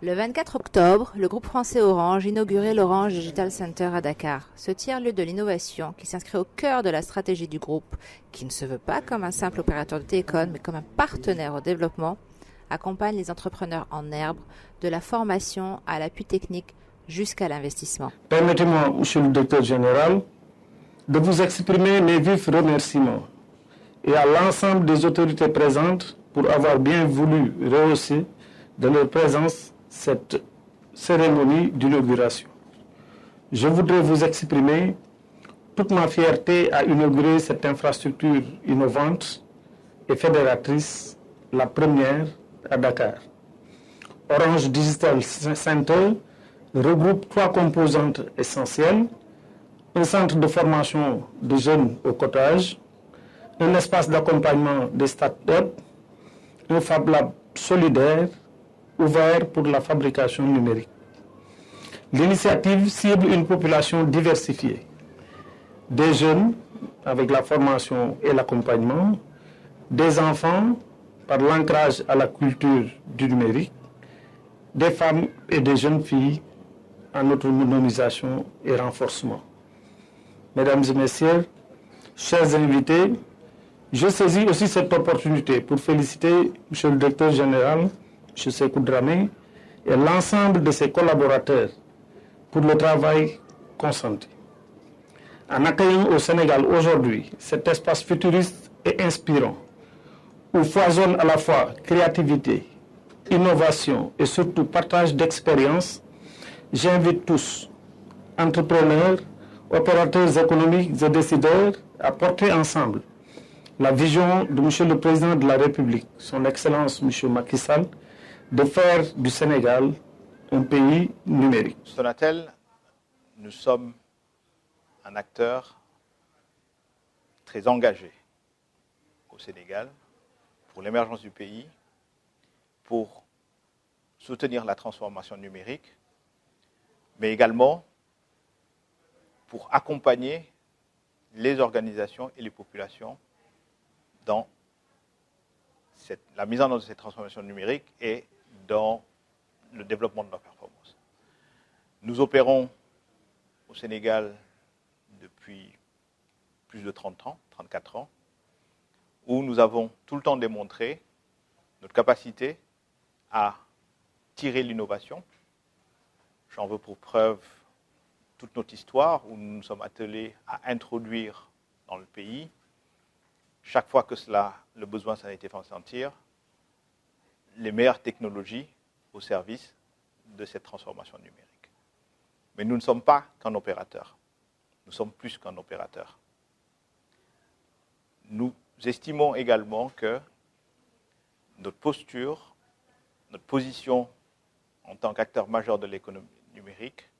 Le 24 octobre, le groupe français Orange inaugurait l'Orange Digital Center à Dakar, ce tiers-lieu de l'innovation qui s'inscrit au cœur de la stratégie du groupe, qui ne se veut pas comme un simple opérateur de télécom, mais comme un partenaire au développement, accompagne les entrepreneurs en herbe, de la formation à l'appui technique jusqu'à l'investissement. Permettez-moi, Monsieur le Directeur général, de vous exprimer mes vifs remerciements et à l'ensemble des autorités présentes pour avoir bien voulu rehausser de leur présence cette cérémonie d'inauguration. Je voudrais vous exprimer toute ma fierté à inaugurer cette infrastructure innovante et fédératrice, la première à Dakar. Orange Digital Center regroupe 3 composantes essentielles: un centre de formation de jeunes au cottage, un espace d'accompagnement des start-up, un Fab Lab solidaire ouvert pour la fabrication numérique. L'initiative cible une population diversifiée, des jeunes avec la formation et l'accompagnement, des enfants par l'ancrage à la culture du numérique, des femmes et des jeunes filles en autonomisation et renforcement. Mesdames et messieurs, chers invités, je saisis aussi cette opportunité pour féliciter M. le Directeur général, M. Sékou Dramé, et l'ensemble de ses collaborateurs pour le travail consenti. En accueillant au Sénégal aujourd'hui cet espace futuriste et inspirant, où foisonne à la fois créativité, innovation et surtout partage d'expériences, j'invite tous, entrepreneurs, opérateurs économiques et décideurs, à porter ensemble la vision de M. le Président de la République, son Excellence M. Macky Sall, de faire du Sénégal un pays numérique. Sonatel, nous sommes un acteur très engagé au Sénégal pour l'émergence du pays, pour soutenir la transformation numérique, mais également pour accompagner les organisations et les populations dans la mise en œuvre de cette transformation numérique et dans le développement de leur performance. Nous opérons au Sénégal depuis plus de 30 ans, 34 ans, où nous avons tout le temps démontré notre capacité à tirer l'innovation. J'en veux pour preuve toute notre histoire où nous nous sommes attelés à introduire dans le pays, chaque fois que le besoin s'en a été fait sentir, les meilleures technologies au service de cette transformation numérique. Mais nous ne sommes pas qu'un opérateur. Nous sommes plus qu'un opérateur. Nous estimons également que notre posture, notre position en tant qu'acteur majeur de l'économie numérique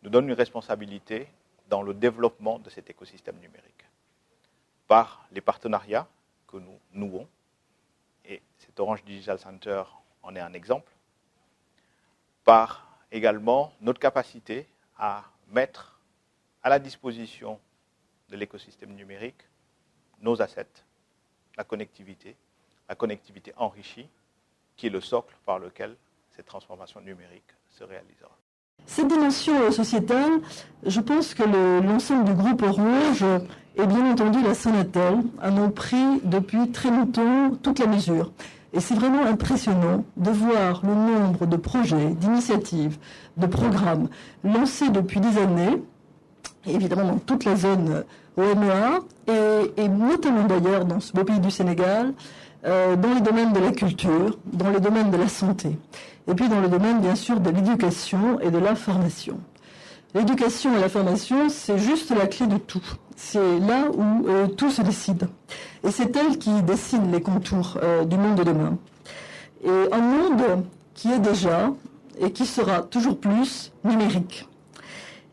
nous donne une responsabilité dans le développement de cet écosystème numérique. Par les partenariats que nous nouons, et cet Orange Digital Center en est un exemple, par également notre capacité à mettre à la disposition de l'écosystème numérique nos assets, la connectivité enrichie, qui est le socle par lequel cette transformation numérique se réalisera. Cette dimension sociétale, je pense que l'ensemble du groupe Orange et bien entendu la Sonatel en ont pris depuis très longtemps toute la mesure. Et c'est vraiment impressionnant de voir le nombre de projets, d'initiatives, de programmes lancés depuis des années, évidemment dans toute la zone OMEA, et notamment d'ailleurs dans ce beau pays du Sénégal, dans les domaines de la culture, dans les domaines de la santé, et puis dans le domaine bien sûr de l'éducation et de la formation. L'éducation et la formation, c'est juste la clé de tout. C'est là où tout se décide. Et c'est elle qui dessine les contours du monde de demain. Et un monde qui est déjà et qui sera toujours plus numérique.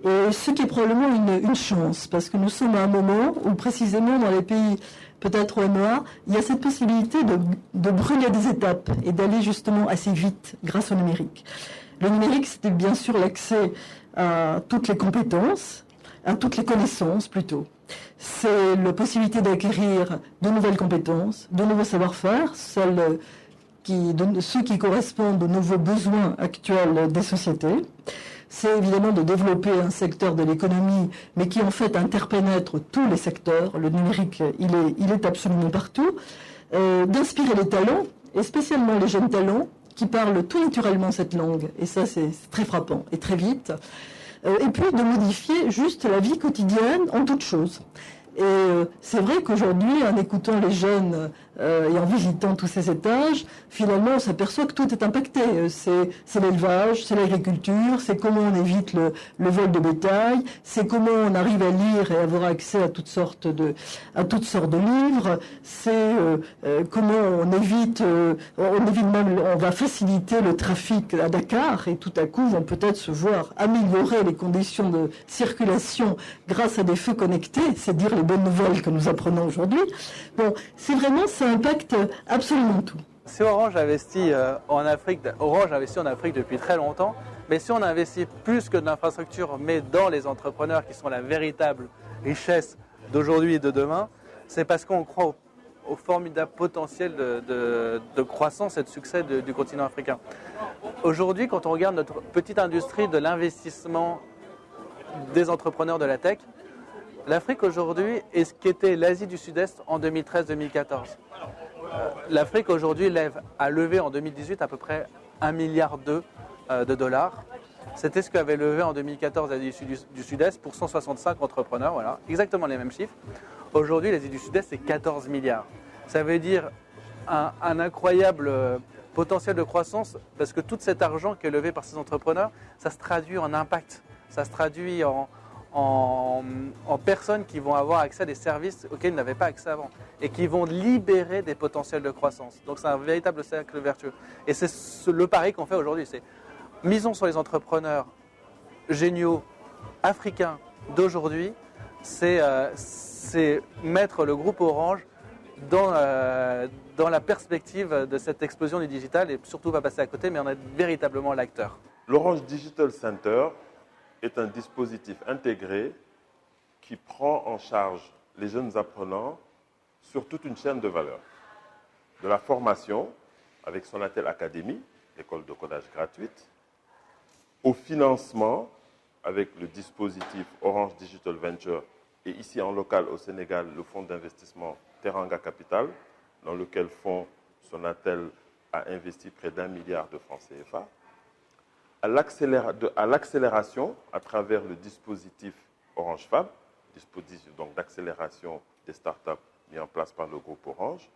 Et ce qui est probablement une chance, parce que nous sommes à un moment où précisément dans les pays peut-être OMEA, il y a cette possibilité de brûler des étapes et d'aller justement assez vite grâce au numérique. Le numérique, c'était bien sûr l'accès à toutes les compétences, à toutes les connaissances plutôt. C'est la possibilité d'acquérir de nouvelles compétences, de nouveaux savoir-faire, celles ceux qui correspondent aux nouveaux besoins actuels des sociétés. C'est évidemment de développer un secteur de l'économie, mais qui en fait interpénètre tous les secteurs. Le numérique, il est absolument partout. D'inspirer les talents, et spécialement les jeunes talents, qui parlent tout naturellement cette langue. Et ça, c'est très frappant, et très vite. Et puis de modifier juste la vie quotidienne en toute chose. Et c'est vrai qu'aujourd'hui, en écoutant les jeunes et en visitant tous ces étages, finalement, on s'aperçoit que tout est impacté. C'est l'élevage, c'est l'agriculture, c'est comment on évite le vol de bétail, c'est comment on arrive à lire et avoir accès à toutes sortes de livres, c'est comment on évite même, on va faciliter le trafic à Dakar et tout à coup vont peut-être se voir améliorer les conditions de circulation grâce à des feux connectés, c'est dire les bonnes nouvelles que nous apprenons aujourd'hui. Bon, ça impacte absolument tout. Si Orange investit en Afrique, Orange investit en Afrique depuis très longtemps, mais si on investit plus que de l'infrastructure, mais dans les entrepreneurs qui sont la véritable richesse d'aujourd'hui et de demain, c'est parce qu'on croit au formidable potentiel de croissance et de succès du continent africain. Aujourd'hui, quand on regarde notre petite industrie de l'investissement des entrepreneurs de la tech, l'Afrique aujourd'hui est ce qu'était l'Asie du Sud-Est en 2013-2014. L'Afrique aujourd'hui a levé en 2018 à peu près 1,2 milliard de dollars. C'était ce qu'avait levé en 2014 l'Asie du Sud-Est pour 165 entrepreneurs, voilà, exactement les mêmes chiffres. Aujourd'hui, l'Asie du Sud-Est, c'est 14 milliards. Ça veut dire un incroyable potentiel de croissance parce que tout cet argent qui est levé par ces entrepreneurs, ça se traduit en impact, ça se traduit en personnes qui vont avoir accès à des services auxquels ils n'avaient pas accès avant et qui vont libérer des potentiels de croissance. Donc c'est un véritable cercle vertueux. Et c'est le pari qu'on fait aujourd'hui, c'est misons sur les entrepreneurs géniaux africains d'aujourd'hui, c'est mettre le groupe Orange dans la perspective de cette explosion du digital et surtout pas passer à côté, mais en être véritablement l'acteur. L'Orange Digital Center est un dispositif intégré qui prend en charge les jeunes apprenants sur toute une chaîne de valeur. De la formation, avec Sonatel Academy, l'école de codage gratuite, au financement, avec le dispositif Orange Digital Venture, et ici en local au Sénégal, le fonds d'investissement Teranga Capital, dans lequel fonds Sonatel a investi près d'1 milliard de francs CFA, à l'accélération à travers le dispositif Orange Fab, dispositif donc d'accélération des startups mis en place par le groupe Orange,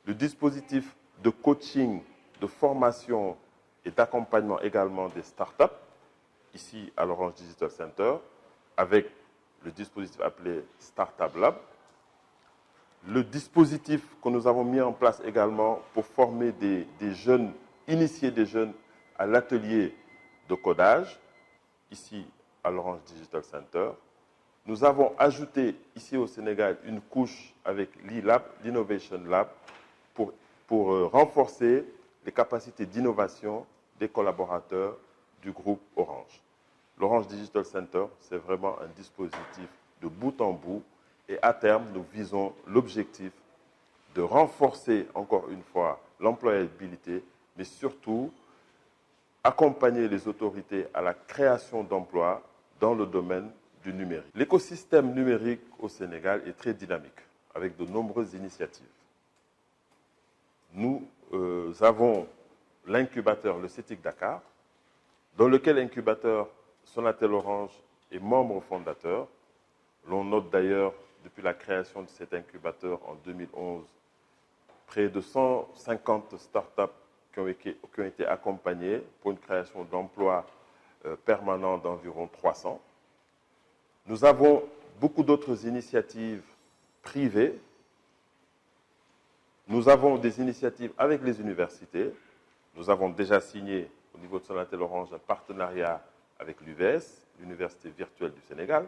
le dispositif de coaching, de formation et d'accompagnement également des startups, ici à l'Orange Digital Center, avec le dispositif appelé Startup Lab, le dispositif que nous avons mis en place également pour former des jeunes, initier des jeunes à l'atelier de codage, ici à l'Orange Digital Center. Nous avons ajouté ici au Sénégal une couche avec l'e-Lab, l'Innovation Lab, pour renforcer les capacités d'innovation des collaborateurs du groupe Orange. L'Orange Digital Center, c'est vraiment un dispositif de bout en bout et à terme, nous visons l'objectif de renforcer encore une fois l'employabilité, mais surtout accompagner les autorités à la création d'emplois dans le domaine du numérique. L'écosystème numérique au Sénégal est très dynamique, avec de nombreuses initiatives. Nous avons l'incubateur, le CETIC Dakar, dans lequel l'incubateur Sonatel Orange est membre fondateur. L'on note d'ailleurs, depuis la création de cet incubateur en 2011, près de 150 startups qui ont été accompagnées pour une création d'emplois permanents d'environ 300. Nous avons beaucoup d'autres initiatives privées. Nous avons des initiatives avec les universités. Nous avons déjà signé au niveau de Sonatel Orange un partenariat avec l'UVS, l'Université virtuelle du Sénégal.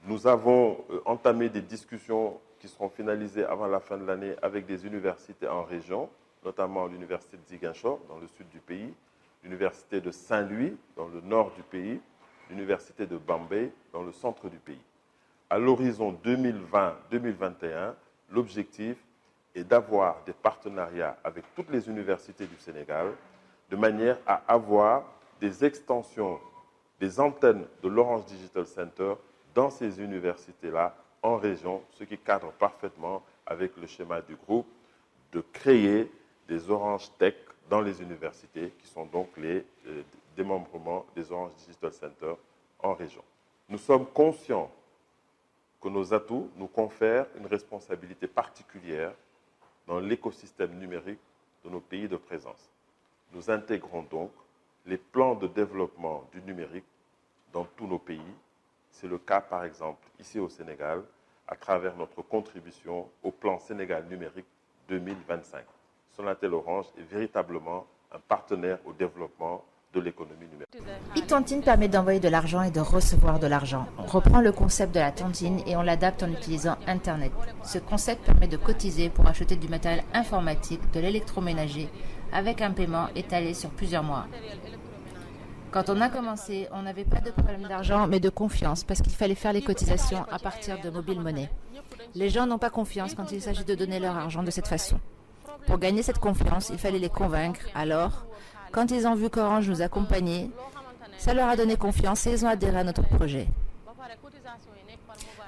Nous avons entamé des discussions qui seront finalisées avant la fin de l'année avec des universités en région, notamment l'Université de Ziguinchor, dans le sud du pays, l'Université de Saint-Louis, dans le nord du pays, l'Université de Bambey, dans le centre du pays. À l'horizon 2020-2021, l'objectif est d'avoir des partenariats avec toutes les universités du Sénégal, de manière à avoir des extensions, des antennes de l'Orange Digital Center dans ces universités-là, en région, ce qui cadre parfaitement avec le schéma du groupe de créer des Orange Tech dans les universités, qui sont donc les démembrements des Orange Digital Center en région. Nous sommes conscients que nos atouts nous confèrent une responsabilité particulière dans l'écosystème numérique de nos pays de présence. Nous intégrons donc les plans de développement du numérique dans tous nos pays. C'est le cas, par exemple, ici au Sénégal, à travers notre contribution au plan Sénégal numérique 2025. Sonatel Orange est véritablement un partenaire au développement de l'économie numérique. e-Tontine permet d'envoyer de l'argent et de recevoir de l'argent. On reprend le concept de la tontine et on l'adapte en utilisant Internet. Ce concept permet de cotiser pour acheter du matériel informatique, de l'électroménager, avec un paiement étalé sur plusieurs mois. Quand on a commencé, on n'avait pas de problème d'argent, mais de confiance, parce qu'il fallait faire les cotisations à partir de mobile money. Les gens n'ont pas confiance quand il s'agit de donner leur argent de cette façon. Pour gagner cette confiance, il fallait les convaincre. Alors, quand ils ont vu qu'Orange nous accompagnait, ça leur a donné confiance et ils ont adhéré à notre projet.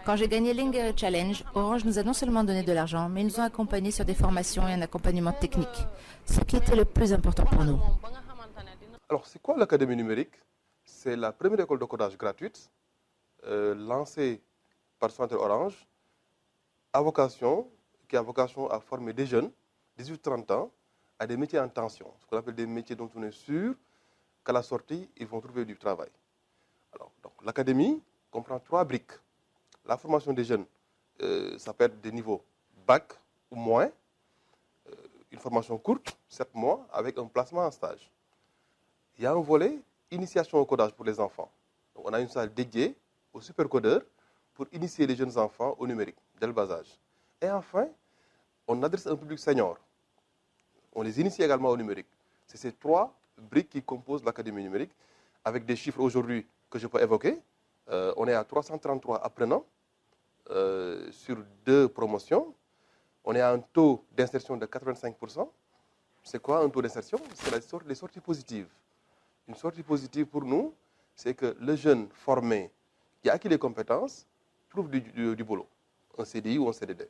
Quand j'ai gagné l'Ingere Challenge, Orange nous a non seulement donné de l'argent, mais ils nous ont accompagnés sur des formations et un accompagnement technique, ce qui était le plus important pour nous. Alors, c'est quoi l'Académie numérique? C'est la première école de codage gratuite lancée par Sonatel Orange qui a vocation à former des jeunes, 18-30 ans, à des métiers en tension, ce qu'on appelle des métiers dont on est sûr qu'à la sortie, ils vont trouver du travail. Alors, donc, l'académie comprend 3 briques. La formation des jeunes, ça peut être des niveaux bac ou moins, une formation courte, 7 mois, avec un placement en stage. Il y a un volet initiation au codage pour les enfants. Donc, on a une salle dédiée aux supercodeurs pour initier les jeunes enfants au numérique, dès le bas âge. Et enfin, on adresse un public senior. On les initie également au numérique. C'est ces 3 briques qui composent l'Académie numérique, avec des chiffres aujourd'hui que je peux évoquer. On est à 333 apprenants sur 2 promotions. On est à un taux d'insertion de 85%. C'est quoi un taux d'insertion? C'est les sorties positives. Une sortie positive pour nous, c'est que le jeune formé qui a acquis les compétences trouve du boulot, un CDI ou un CDD.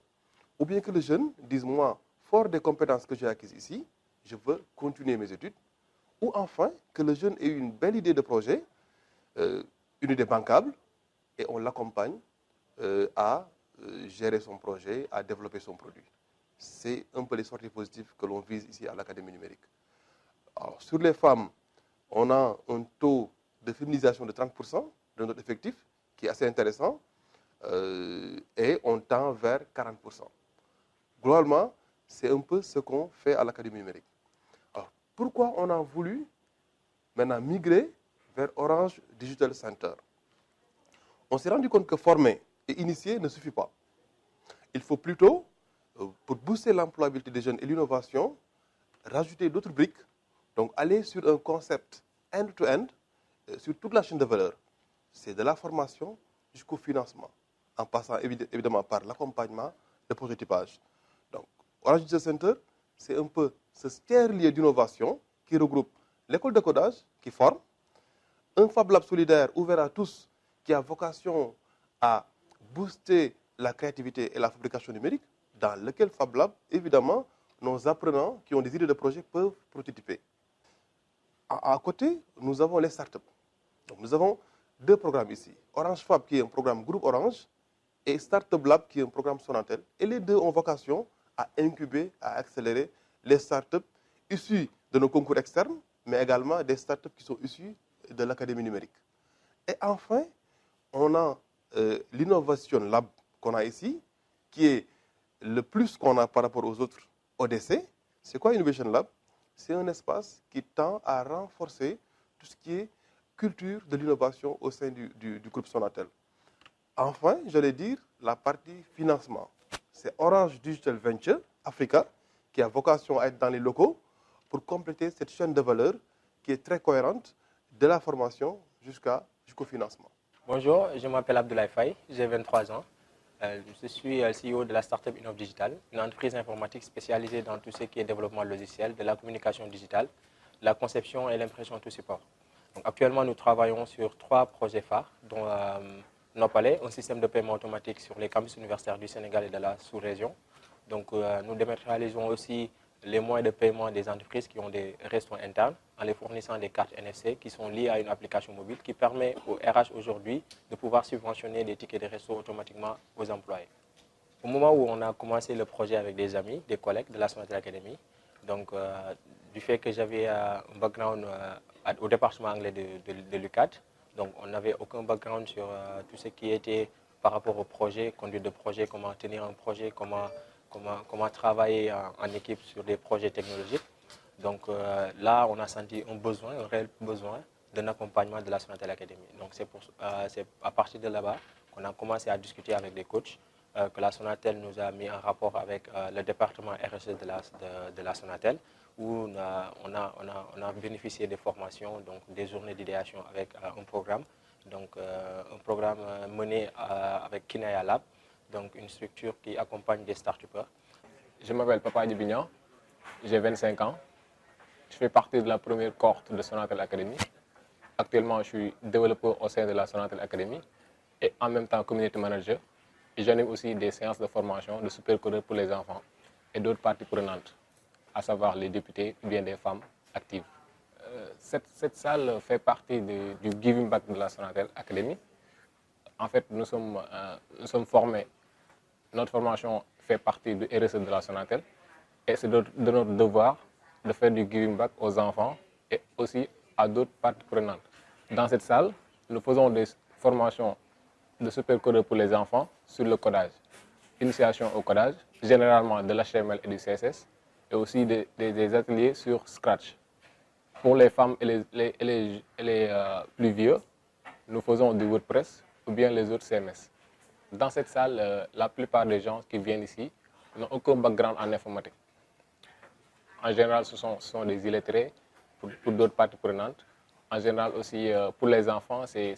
Ou bien que le jeune dise, moi, fort des compétences que j'ai acquises ici, je veux continuer mes études. Ou enfin, que le jeune ait une belle idée de projet, une idée bancable, et on l'accompagne à gérer son projet, à développer son produit. C'est un peu les sorties positives que l'on vise ici à l'Académie numérique. Alors, sur les femmes, on a un taux de féminisation de 30% de notre effectif, qui est assez intéressant, et on tend vers 40%. Globalement, c'est un peu ce qu'on fait à l'Académie numérique. Alors, pourquoi on a voulu maintenant migrer vers Orange Digital Center? On s'est rendu compte que former et initier ne suffit pas. Il faut plutôt, pour booster l'employabilité des jeunes et l'innovation, rajouter d'autres briques. Donc, aller sur un concept end-to-end, sur toute la chaîne de valeur. C'est de la formation jusqu'au financement, en passant évidemment par l'accompagnement, le prototypage. Donc, Orange Digital Center, c'est un peu ce tiers-lieu d'innovation qui regroupe l'école de codage, qui forme, un Fab Lab solidaire ouvert à tous, qui a vocation à booster la créativité et la fabrication numérique, dans lequel Fab Lab, évidemment, nos apprenants qui ont des idées de projet peuvent prototyper. À côté, nous avons les startups. Donc, nous avons 2 programmes ici. Orange Fab, qui est un programme groupe Orange, et Startup Lab, qui est un programme Sonatel. Et les 2 ont vocation à incuber, à accélérer les startups issues de nos concours externes, mais également des startups qui sont issues de l'Académie numérique. Et enfin, on a l'Innovation Lab qu'on a ici, qui est le plus qu'on a par rapport aux autres ODC. C'est quoi Innovation Lab? C'est un espace qui tend à renforcer tout ce qui est culture de l'innovation au sein du groupe Sonatel. Enfin, j'allais dire la partie financement. C'est Orange Digital Venture Africa qui a vocation à être dans les locaux pour compléter cette chaîne de valeur qui est très cohérente de la formation jusqu'au financement. Bonjour, je m'appelle Abdoulaye Faye, j'ai 23 ans. Je suis CEO de la startup Innov Digital, une entreprise informatique spécialisée dans tout ce qui est développement logiciel, de la communication digitale, la conception et l'impression tout support. Donc, actuellement, nous travaillons sur 3 projets phares, dont Nopalais, un système de paiement automatique sur les campus universitaires du Sénégal et de la sous-région. Donc, nous dématérialisons aussi les moyens de paiement des entreprises qui ont des restaurants internes en les fournissant des cartes NFC qui sont liées à une application mobile qui permet au RH aujourd'hui de pouvoir subventionner des tickets de resto automatiquement aux employés. Au moment où on a commencé le projet avec des amis, des collègues de la Sonatel Academy, donc du fait que j'avais un background au département anglais de l'UCAD, donc on n'avait aucun background sur tout ce qui était par rapport au projet, conduite de projet, comment tenir un projet, comment travailler en équipe sur des projets technologiques. Donc là, on a senti un réel besoin d'un accompagnement de la Sonatel Academy. Donc c'est à partir de là-bas qu'on a commencé à discuter avec des coachs, que la Sonatel nous a mis en rapport avec le département RSE de la Sonatel, où on a bénéficié des formations, donc des journées d'idéation avec un programme, donc un programme mené avec Kinaya Lab, donc une structure qui accompagne des start-upers. Je m'appelle Papa Dibignan, j'ai 25 ans. Je fais partie de la première cohorte de Sonatel Academy. Actuellement, je suis développeur au sein de la Sonatel Academy et en même temps community manager. Et j'anime aussi des séances de formation de supercodeurs pour les enfants et d'autres parties prenantes, à savoir les députés ou bien des femmes actives. Cette salle fait partie du Giving Back de la Sonatel Academy. En fait, nous sommes formés, notre formation fait partie du RSE de la Sonatel et c'est de notre devoir de faire du giving back aux enfants et aussi à d'autres parties prenantes. Dans cette salle, nous faisons des formations de supercodeurs pour les enfants sur le codage, initiation au codage, généralement de l'HTML et du CSS, et aussi des ateliers sur Scratch. Pour les femmes et les plus vieux, nous faisons du WordPress ou bien les autres CMS. Dans cette salle, la plupart des gens qui viennent ici n'ont aucun background en informatique. En général, ce sont des illettrés pour d'autres parties prenantes. En général aussi, pour les enfants, c'est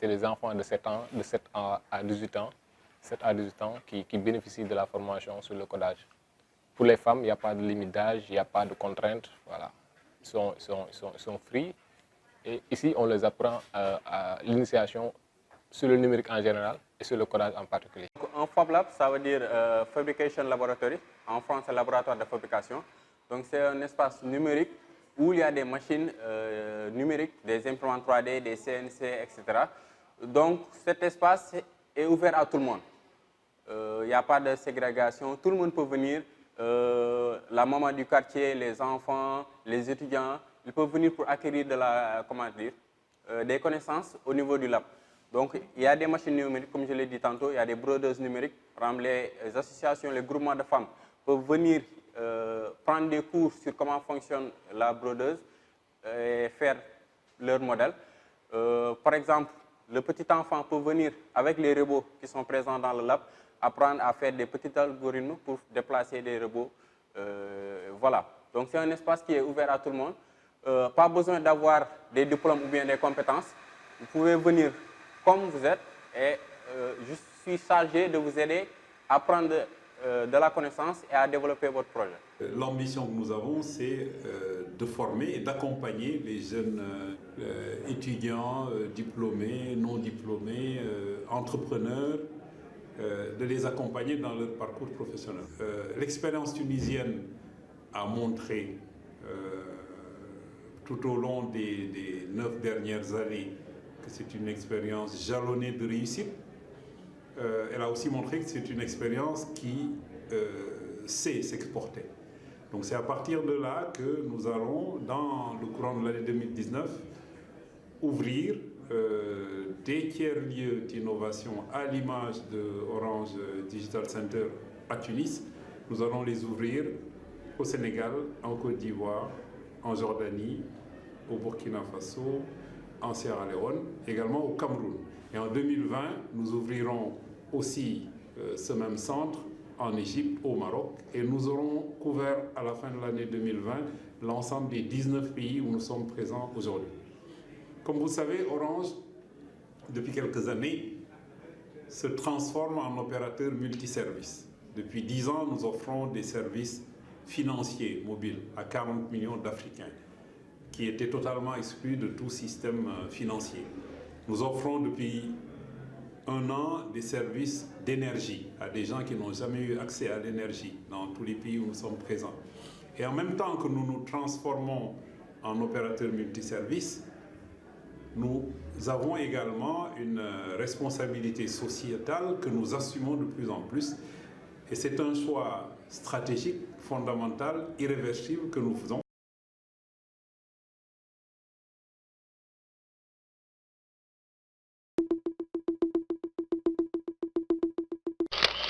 des enfants de 7 à 18 ans, 7 à 18 ans qui bénéficient de la formation sur le codage. Pour les femmes, il n'y a pas de limite d'âge, il n'y a pas de contraintes. Voilà. Ils sont free. Et ici, on les apprend à l'initiation sur le numérique en général et sur le codage en particulier. Un Fab Lab, ça veut dire Fabrication Laboratory. En France, c'est laboratoire de fabrication. Donc c'est un espace numérique où il y a des machines numériques, des imprimantes 3D, des CNC, etc. Donc cet espace est ouvert à tout le monde. Il n'y a pas de ségrégation, tout le monde peut venir. La maman du quartier, les enfants, les étudiants, ils peuvent venir pour acquérir des connaissances au niveau du lab. Donc il y a des machines numériques, comme je l'ai dit tantôt, il y a des brodeuses numériques. Par exemple, les associations, les groupements de femmes peuvent venir prendre des cours sur comment fonctionne la brodeuse et faire leur modèle. Par exemple, le petit enfant peut venir avec les robots qui sont présents dans le lab, apprendre à faire des petits algorithmes pour déplacer des robots. Voilà. Donc c'est un espace qui est ouvert à tout le monde. Pas besoin d'avoir des diplômes ou bien des compétences. Vous pouvez venir comme vous êtes et je suis chargé de vous aider à prendre de la connaissance et à développer votre projet. L'ambition que nous avons, c'est de former et d'accompagner les jeunes étudiants, diplômés, non diplômés, entrepreneurs, de les accompagner dans leur parcours professionnel. L'expérience tunisienne a montré tout au long des 9 dernières années que c'est une expérience jalonnée de réussite. Elle a aussi montré que c'est une expérience qui sait s'exporter. Donc c'est à partir de là que nous allons, dans le courant de l'année 2019, ouvrir des tiers-lieux d'innovation à l'image de Orange Digital Center à Tunis. Nous allons les ouvrir au Sénégal, en Côte d'Ivoire, en Jordanie, au Burkina Faso, en Sierra Leone, également au Cameroun. Et en 2020, nous ouvrirons aussi ce même centre en Égypte, au Maroc, et nous aurons couvert à la fin de l'année 2020 l'ensemble des 19 pays où nous sommes présents aujourd'hui. Comme vous le savez, Orange, depuis quelques années, se transforme en opérateur multiservice. Depuis 10 ans, nous offrons des services financiers mobiles à 40 millions d'Africains qui étaient totalement exclus de tout système financier. Nous offrons depuis 1 an des services d'énergie à des gens qui n'ont jamais eu accès à l'énergie dans tous les pays où nous sommes présents. Et en même temps que nous nous transformons en opérateurs multiservices, nous avons également une responsabilité sociétale que nous assumons de plus en plus. Et c'est un choix stratégique, fondamental, irréversible que nous faisons.